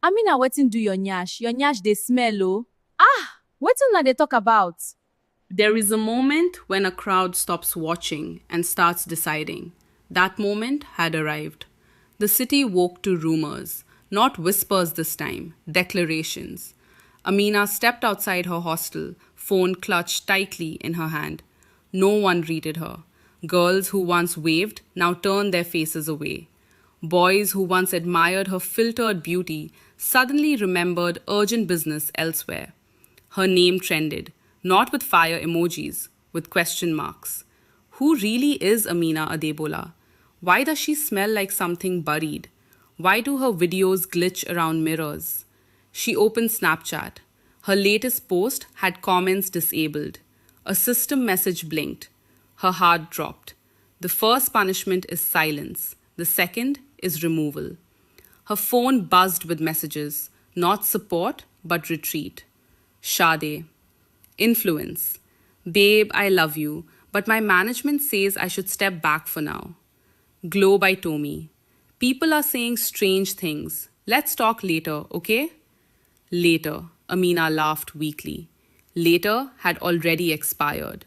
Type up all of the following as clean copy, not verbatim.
Amina, wetin do your nyash? Your nyash dey smell oh. Ah, wetin una dey talk about? There is a moment when a crowd stops watching and starts deciding. That moment had arrived. The city woke to rumors, not whispers this time, declarations. Amina stepped outside her hostel, phone clutched tightly in her hand. No one greeted her. Girls who once waved now turned their faces away. Boys who once admired her filtered beauty suddenly remembered urgent business elsewhere. Her name trended, not with fire emojis, with question marks. Who really is Amina Adebola? Why does she smell like something buried? Why do her videos glitch around mirrors? She opened Snapchat. Her latest post had comments disabled. A system message blinked. Her heart dropped. The first punishment is silence. The second is removal. Her phone buzzed with messages, not support, but retreat. Sade. Influence. Babe, I love you, but my management says I should step back for now. Glow by Tommy. People are saying strange things. Let's talk later, okay? Later, Amina laughed weakly. Later had already expired.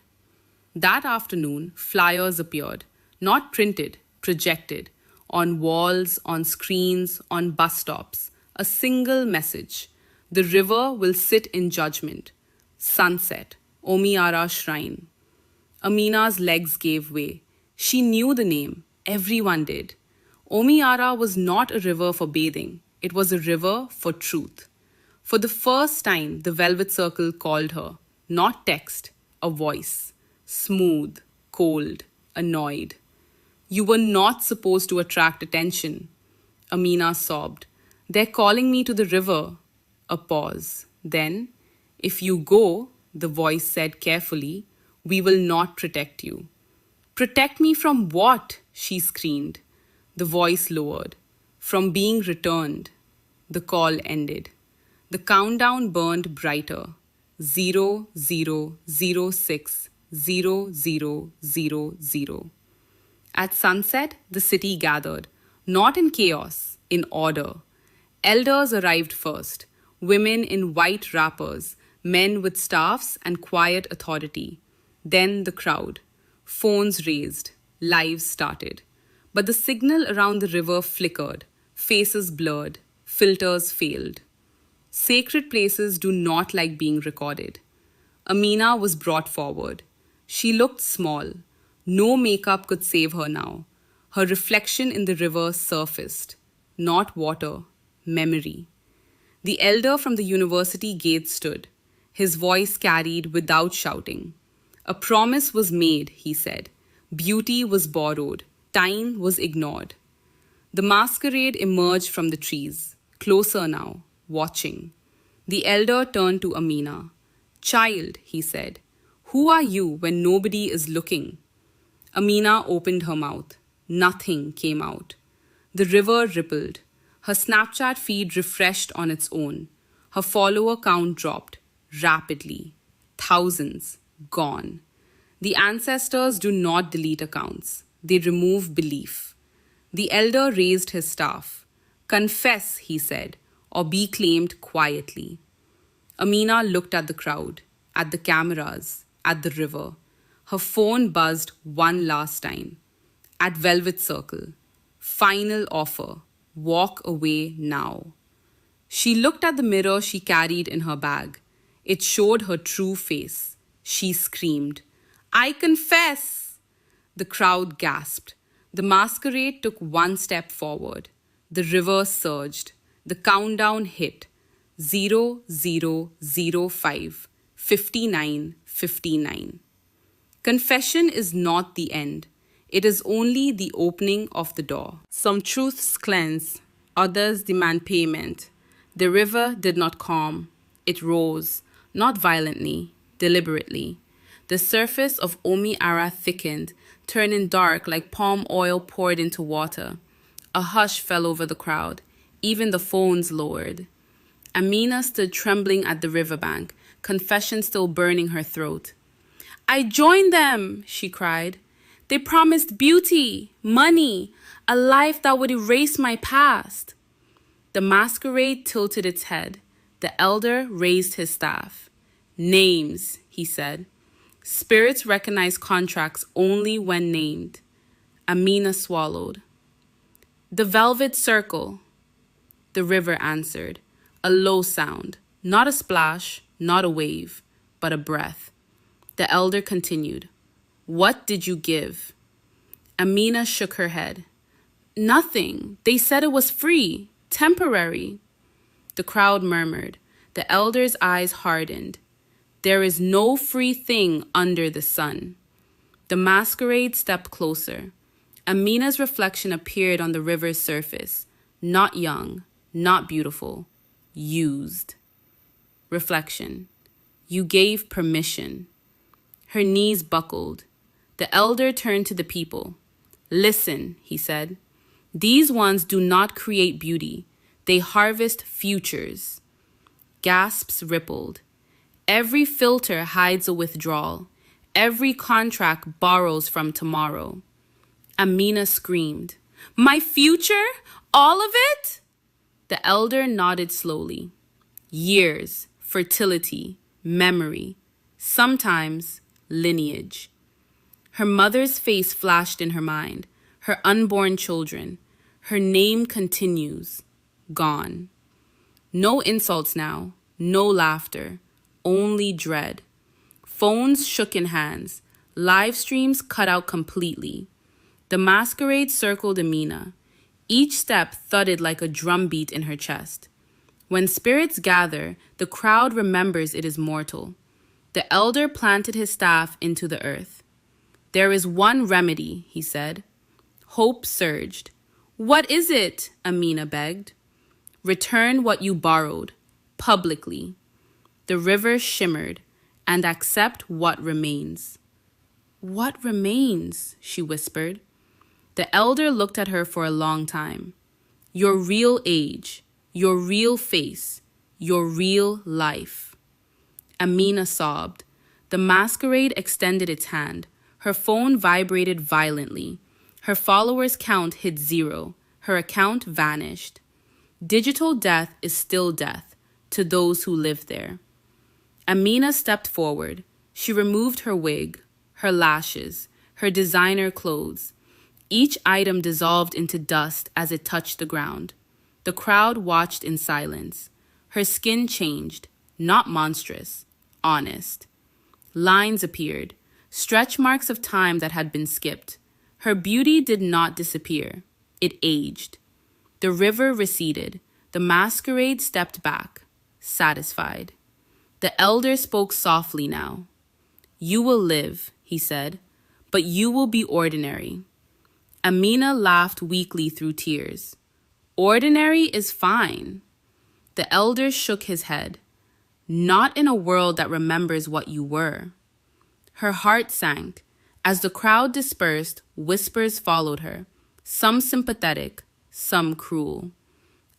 That afternoon, flyers appeared, not printed, projected, on walls, on screens, on bus stops. A single message. The river will sit in judgment. Sunset, Omiara Shrine. Amina's legs gave way. She knew the name. Everyone did. Omiara was not a river for bathing. It was a river for truth. For the first time, the Velvet Circle called her. Not text, a voice. Smooth, cold, annoyed. You were not supposed to attract attention. Amina sobbed. They're calling me to the river. A pause. Then, if you go, the voice said carefully, we will not protect you. Protect me from what? She screamed. The voice lowered. From being returned. The call ended. The countdown burned brighter. 00060000. At sunset, the city gathered, not in chaos, in order. Elders arrived first, women in white wrappers, men with staffs and quiet authority. Then the crowd. Phones raised. Lives started. But the signal around the river flickered. Faces blurred. Filters failed. Sacred places do not like being recorded. Amina was brought forward. She looked small. No makeup could save her now. Her reflection in the river surfaced. Not water, memory. The elder from the university gate stood. His voice carried without shouting. A promise was made, he said. Beauty was borrowed. Time was ignored. The masquerade emerged from the trees, closer now, watching. The elder turned to Amina. Child, he said, who are you when nobody is looking? Amina opened her mouth. Nothing came out. The river rippled. Her Snapchat feed refreshed on its own. Her follower count dropped rapidly. Thousands gone. The ancestors do not delete accounts. They remove belief. The elder raised his staff. Confess, he said, or be claimed quietly. Amina looked at the crowd, at the cameras, at the river. Her phone buzzed one last time. At Velvet Circle. Final offer. Walk away now. She looked at the mirror she carried in her bag. It showed her true face. She screamed, I confess! The crowd gasped. The masquerade took one step forward. The river surged. The countdown hit. 0005, 59, 59. Confession is not the end. It is only the opening of the door. Some truths cleanse, others demand payment. The river did not calm. It rose, not violently, deliberately. The surface of Omi Ara thickened, turning dark like palm oil poured into water. A hush fell over the crowd. Even the phones lowered. Amina stood trembling at the riverbank, confession still burning her throat. I joined them, she cried. They promised beauty, money, a life that would erase my past. The masquerade tilted its head. The elder raised his staff. Names, he said. Spirits recognize contracts only when named. Amina swallowed. The velvet circle, the river answered. A low sound, not a splash, not a wave, but a breath. The elder continued. What did you give? Amina shook her head. Nothing. They said it was free, temporary. The crowd murmured. The elder's eyes hardened. There is no free thing under the sun. The masquerade stepped closer. Amina's reflection appeared on the river's surface. Not young, not beautiful, used. Reflection. You gave permission. Her knees buckled. The elder turned to the people. Listen, he said. These ones do not create beauty. They harvest futures. Gasps rippled. Every filter hides a withdrawal. Every contract borrows from tomorrow. Amina screamed. My future? All of it? The elder nodded slowly. Years, fertility, memory, sometimes lineage. Her mother's face flashed in her mind, her unborn children. Her name continues, gone. No insults now, no laughter, only dread. Phones shook in hands, live streams cut out completely. The masquerade circled Amina. Each step thudded like a drumbeat in her chest. When spirits gather, the crowd remembers it is mortal. The elder planted his staff into the earth. There is one remedy, he said. Hope surged. What is it? Amina begged. Return what you borrowed, publicly. The river shimmered, and accept what remains. What remains? She whispered. The elder looked at her for a long time. Your real age, your real face, your real life. Amina sobbed. The masquerade extended its hand. Her phone vibrated violently. Her followers' count hit 0. Her account vanished. Digital death is still death to those who live there. Amina stepped forward. She removed her wig, her lashes, her designer clothes. Each item dissolved into dust as it touched the ground. The crowd watched in silence. Her skin changed, not monstrous, honest. Lines appeared, stretch marks of time that had been skipped. Her beauty did not disappear. It aged. The river receded. The masquerade stepped back, satisfied. The elder spoke softly now. You will live, he said, but you will be ordinary. Amina laughed weakly through tears. Ordinary is fine. The elder shook his head. Not in a world that remembers what you were. Her heart sank. As the crowd dispersed, whispers followed her, some sympathetic, some cruel.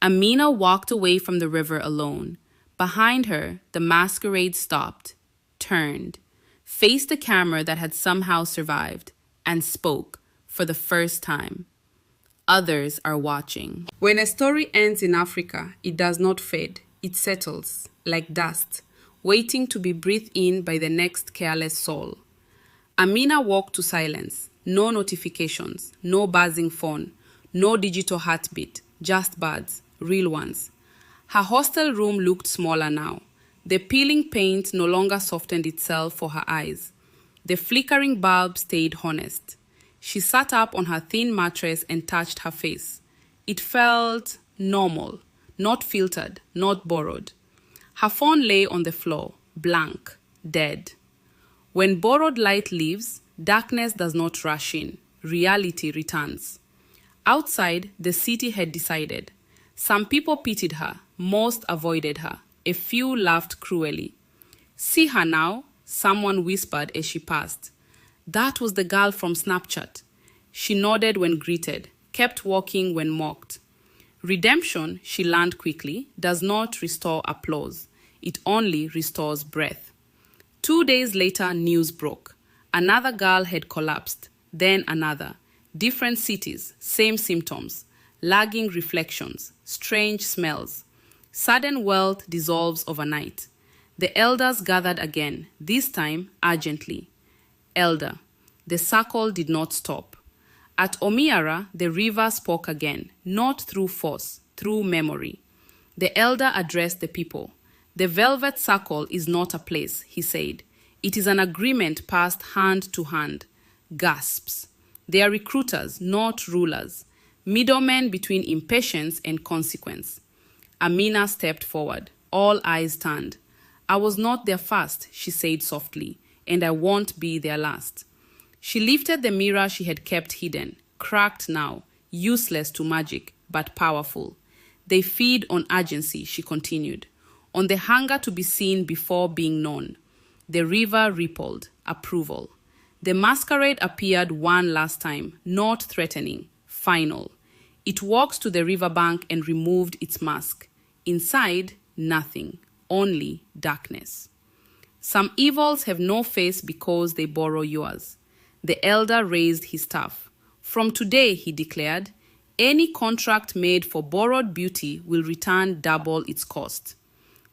Amina walked away from the river alone. Behind her, the masquerade stopped, turned, faced the camera that had somehow survived, and spoke for the first time. Others are watching. When a story ends in Africa, it does not fade. It settles, like dust, waiting to be breathed in by the next careless soul. Amina walked to silence. No notifications, no buzzing phone, no digital heartbeat, just birds, real ones. Her hostel room looked smaller now. The peeling paint no longer softened itself for her eyes. The flickering bulb stayed honest. She sat up on her thin mattress and touched her face. It felt normal, not filtered, not borrowed. Her phone lay on the floor, blank, dead. When borrowed light leaves, darkness does not rush in. Reality returns. Outside, the city had decided. Some people pitied her, most avoided her. A few laughed cruelly. See her now, someone whispered as she passed. That was the girl from Snapchat. She nodded when greeted, kept walking when mocked. Redemption, she learned quickly, does not restore applause. It only restores breath. 2 days later, news broke. Another girl had collapsed, then another. Different cities, same symptoms. lagging reflections, strange smells. Sudden wealth dissolves overnight. The elders gathered again, this time urgently. Elder, the circle did not stop. At Omiara, the river spoke again, not through force, through memory. The elder addressed the people. The velvet circle is not a place, he said. It is an agreement passed hand to hand. Gasps. They are recruiters, not rulers. Middlemen between impatience and consequence. Amina stepped forward. All eyes turned. I was not their first, she said softly, and I won't be their last. She lifted the mirror she had kept hidden, cracked now, useless to magic, but powerful. They feed on urgency, she continued, on the hunger to be seen before being known. The river rippled, approval. The masquerade appeared one last time, not threatening, final. It walked to the riverbank and removed its mask. Inside, nothing, only darkness. Some evils have no face because they borrow yours. The elder raised his staff. From today, he declared, any contract made for borrowed beauty will return double its cost.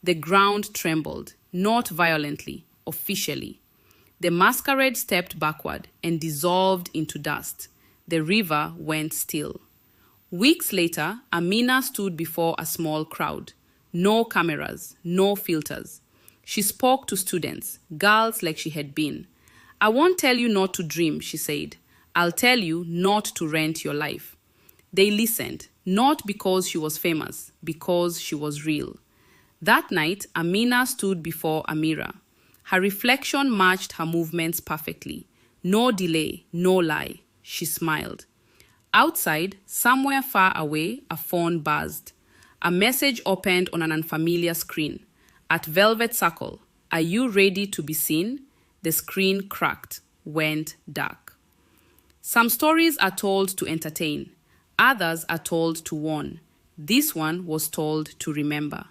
The ground trembled, not violently, officially. The masquerade stepped backward and dissolved into dust. The river went still. Weeks later, Amina stood before a small crowd. No cameras, no filters. She spoke to students, girls like she had been. I won't tell you not to dream, she said. I'll tell you not to rent your life. They listened, not because she was famous, because she was real. That night, Amina stood before a mirror. Her reflection matched her movements perfectly. No delay, no lie. She smiled. Outside, somewhere far away, a phone buzzed. A message opened on an unfamiliar screen. At Velvet Circle, are you ready to be seen? The screen cracked, went dark. Some stories are told to entertain. Others are told to warn. This one was told to remember.